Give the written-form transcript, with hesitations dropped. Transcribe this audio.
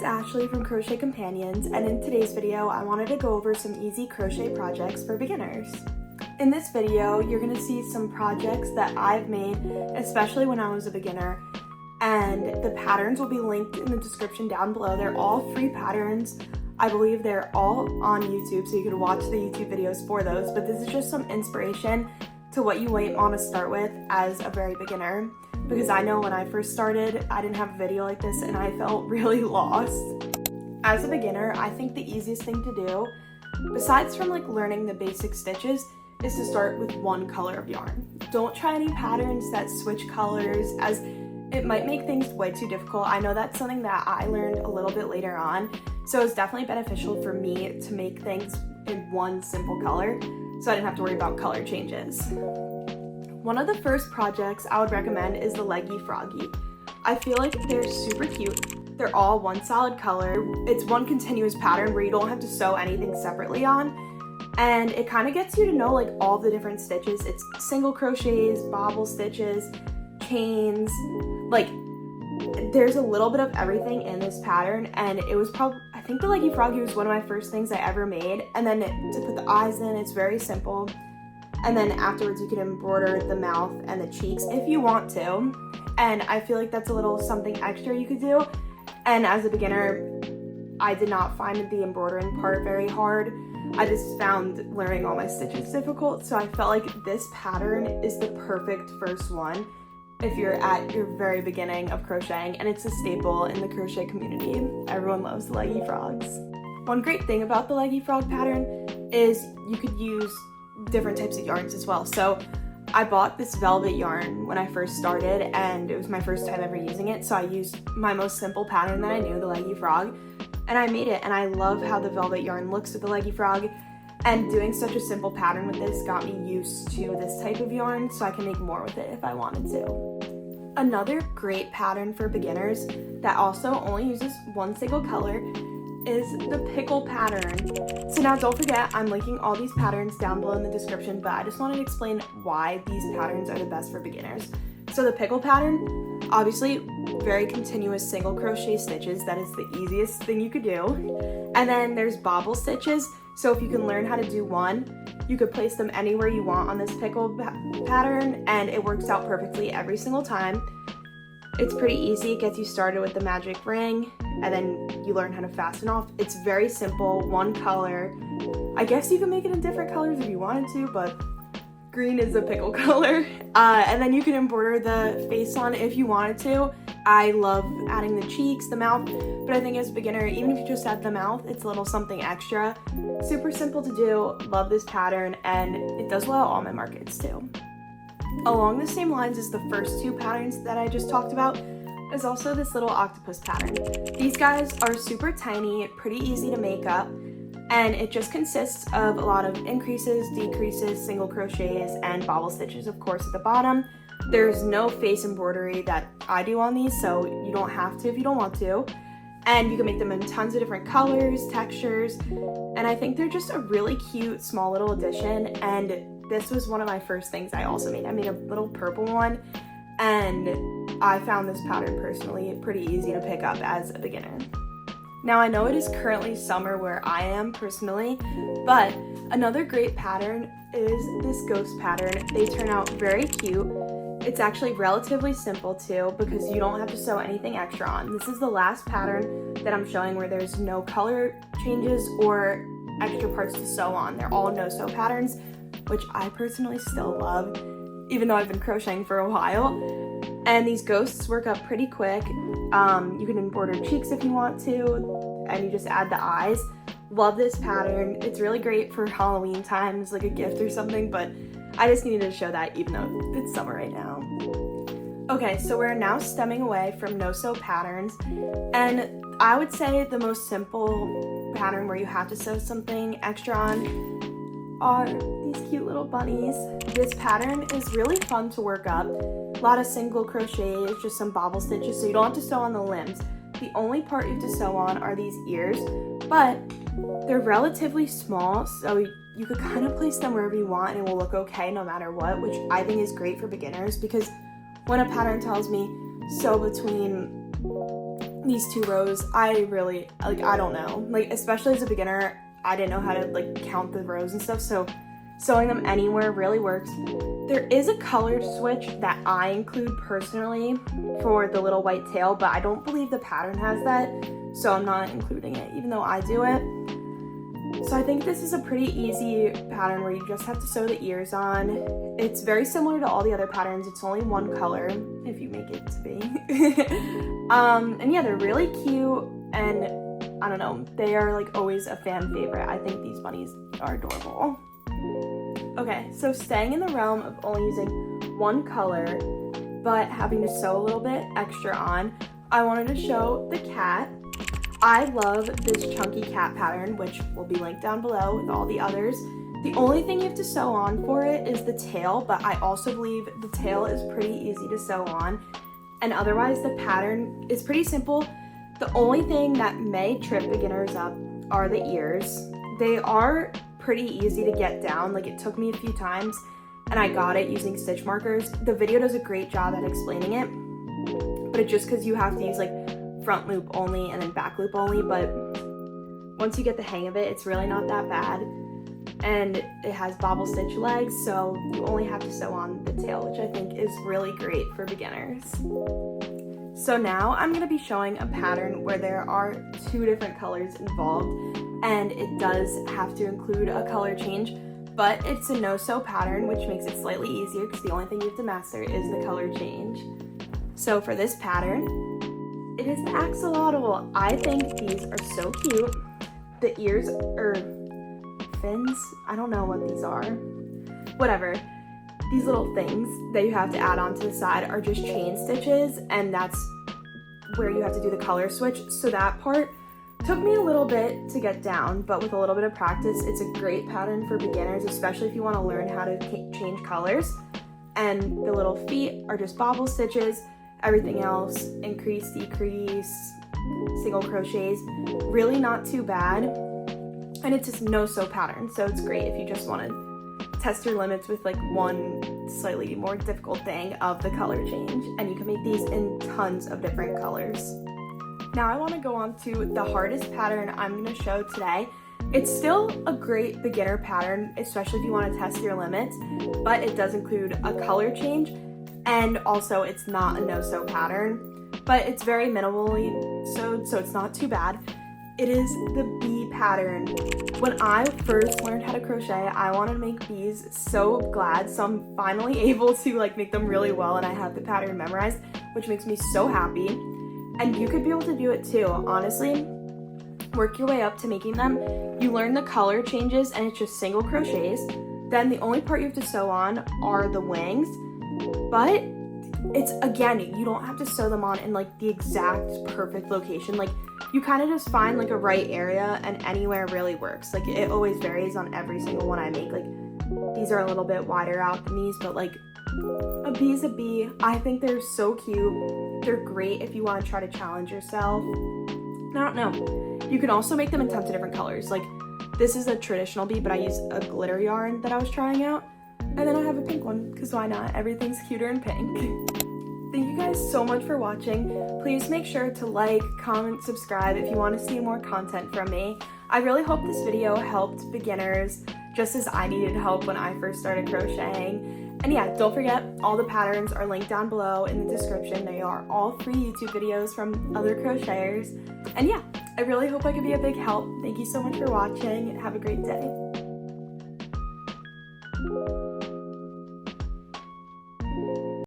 it's Ashley from Crochet Companions, and in today's video I wanted to go over some easy crochet projects for beginners. In this video you're going to see some projects that I've made, especially when I was a beginner, and the patterns will be linked in the description down below. They're all free patterns. I believe they're all on YouTube, so you can watch the YouTube videos for those, but this is just some inspiration to what you might want to start with as a very beginner. Because I know when I first started, I didn't have a video like this and I felt really lost. As a beginner, I think the easiest thing to do, besides from like learning the basic stitches, is to start with one color of yarn. Don't try any patterns that switch colors, as it might make things way too difficult. I know that's something that I learned a little bit later on, so it's definitely beneficial for me to make things in one simple color, so I didn't have to worry about color changes. One of the first projects I would recommend is the Leggy Froggy. I feel like they're super cute. They're all one solid color. It's one continuous pattern where you don't have to sew anything separately on. And it kind of gets you to know like all the different stitches. It's single crochets, bobble stitches, chains, like there's a little bit of everything in this pattern. And it was I think the Leggy Froggy was one of my first things I ever made. And then to put the eyes in, it's very simple. And then afterwards you can embroider the mouth and the cheeks if you want to. And I feel like that's a little something extra you could do. And as a beginner, I did not find the embroidering part very hard. I just found learning all my stitches difficult. So I felt like this pattern is the perfect first one if you're at your very beginning of crocheting, and it's a staple in the crochet community. Everyone loves the Leggy Frogs. One great thing about the Leggy Frog pattern is you could use different types of yarns as well. So I bought this velvet yarn when I first started, and it was my first time ever using it, so I used my most simple pattern that I knew, the Leggy Frog, and I made it. And I love how the velvet yarn looks with the Leggy Frog, and doing such a simple pattern with this got me used to this type of yarn, so I can make more with it if I wanted to. Another great pattern for beginners that also only uses one single color is the pickle pattern. So now don't forget, I'm linking all these patterns down below in the description, but I just wanted to explain why these patterns are the best for beginners. So the pickle pattern, obviously very continuous single crochet stitches. That is the easiest thing you could do. And then there's bobble stitches. So if you can learn how to do one, you could place them anywhere you want on this pickle pattern, and it works out perfectly every single time. It's pretty easy. It gets you started with the magic ring, and then you learn how to fasten off. It's very simple, one color. I guess you can make it in different colors if you wanted to, but green is a pickle color. And then you can embroider the face on if you wanted to. I love adding the cheeks, the mouth, but I think as a beginner, even if you just add the mouth, it's a little something extra. Super simple to do. Love this pattern, and it does well at all my markets too. Along the same lines as the first two patterns that I just talked about is also this little octopus pattern. These guys are super tiny, pretty easy to make up, and it just consists of a lot of increases, decreases, single crochets, and bobble stitches, of course, at the bottom. There's no face embroidery that I do on these, so you don't have to if you don't want to. And you can make them in tons of different colors, textures, and I think they're just a really cute, small little addition. And this was one of my first things I also made. I made a little purple one, and I found this pattern personally pretty easy to pick up as a beginner. Now I know it is currently summer where I am personally, but another great pattern is this ghost pattern. They turn out very cute. It's actually relatively simple too, because you don't have to sew anything extra on. This is the last pattern that I'm showing where there's no color changes or extra parts to sew on. They're all no-sew patterns, which I personally still love, even though I've been crocheting for a while. And these ghosts work up pretty quick. You can embroider cheeks if you want to, and you just add the eyes. Love this pattern. It's really great for Halloween time as like a gift or something, but I just needed to show that even though it's summer right now. Okay, so we're now stemming away from no-sew patterns, and I would say the most simple pattern where you have to sew something extra on are these cute little bunnies. This pattern is really fun to work up. A lot of single crochets, just some bobble stitches, so you don't have to sew on the limbs. The only part you have to sew on are these ears, but they're relatively small, so you could kind of place them wherever you want and it will look okay no matter what, which I think is great for beginners, because when a pattern tells me sew between these 2 rows, I really, like, I don't know. Like, especially as a beginner, I didn't know how to, like, count the rows and stuff, so sewing them anywhere really works. There is a color switch that I include personally for the little white tail, but I don't believe the pattern has that, so I'm not including it, even though I do it. So I think this is a pretty easy pattern where you just have to sew the ears on. It's very similar to all the other patterns. It's only 1 color, if you make it to be. And yeah, they're really cute, and I don't know, they are like always a fan favorite. I think these bunnies are adorable. Okay, so staying in the realm of only using 1 color, but having to sew a little bit extra on, I wanted to show the cat. I love this chunky cat pattern, which will be linked down below with all the others. The only thing you have to sew on for it is the tail, but I also believe the tail is pretty easy to sew on. And otherwise, the pattern is pretty simple. The only thing that may trip beginners up are the ears. They are pretty easy to get down. Like, it took me a few times, and I got it using stitch markers. The video does a great job at explaining it, but it's just because you have to use like front loop only and then back loop only, but once you get the hang of it, it's really not that bad. And it has bobble stitch legs, so you only have to sew on the tail, which I think is really great for beginners. So now I'm going to be showing a pattern where there are 2 different colors involved, and it does have to include a color change, but it's a no-sew pattern, which makes it slightly easier because the only thing you have to master is the color change. So for this pattern, it is the axolotl. I think these are so cute. The ears, or fins, I don't know what these are. Whatever. These little things that you have to add on to the side are just chain stitches, and that's where you have to do the color switch. So that part took me a little bit to get down, but with a little bit of practice, it's a great pattern for beginners, especially if you want to learn how to change colors. And the little feet are just bobble stitches. Everything else, increase, decrease, single crochets, really not too bad. And it's just no sew pattern, so it's great if you just want to test your limits with like one slightly more difficult thing of the color change. And you can make these in tons of different colors. Now I want to go on to the hardest pattern I'm going to show today. It's still a great beginner pattern, especially if you want to test your limits, but it does include a color change. And also it's not a no-sew pattern, but it's very minimally sewed, so it's not too bad. It is the bee pattern. When I first learned how to crochet, I wanted to make bees so glad, so I'm finally able to like make them really well, and I have the pattern memorized, which makes me so happy. And you could be able to do it too, honestly. Work your way up to making them. You learn the color changes, and it's just single crochets. Then the only part you have to sew on are the wings. But it's, again, you don't have to sew them on in like the exact perfect location. Like, you kind of just find like a right area, and anywhere really works. Like, it always varies on every single one I make. Like, these are a little bit wider out than these, but like, a bee is a bee. I think they're so cute. They're great if you want to try to challenge yourself. I don't know. You can also make them in tons of different colors. Like, this is a traditional bee, but I use a glitter yarn that I was trying out. And then I have a pink one, because why not? Everything's cuter in pink. Thank you guys so much for watching. Please make sure to like, comment, subscribe if you want to see more content from me. I really hope this video helped beginners, just as I needed help when I first started crocheting. And yeah, don't forget, all the patterns are linked down below in the description. They are all free YouTube videos from other crocheters. And yeah, I really hope I could be a big help. Thank you so much for watching, and have a great day.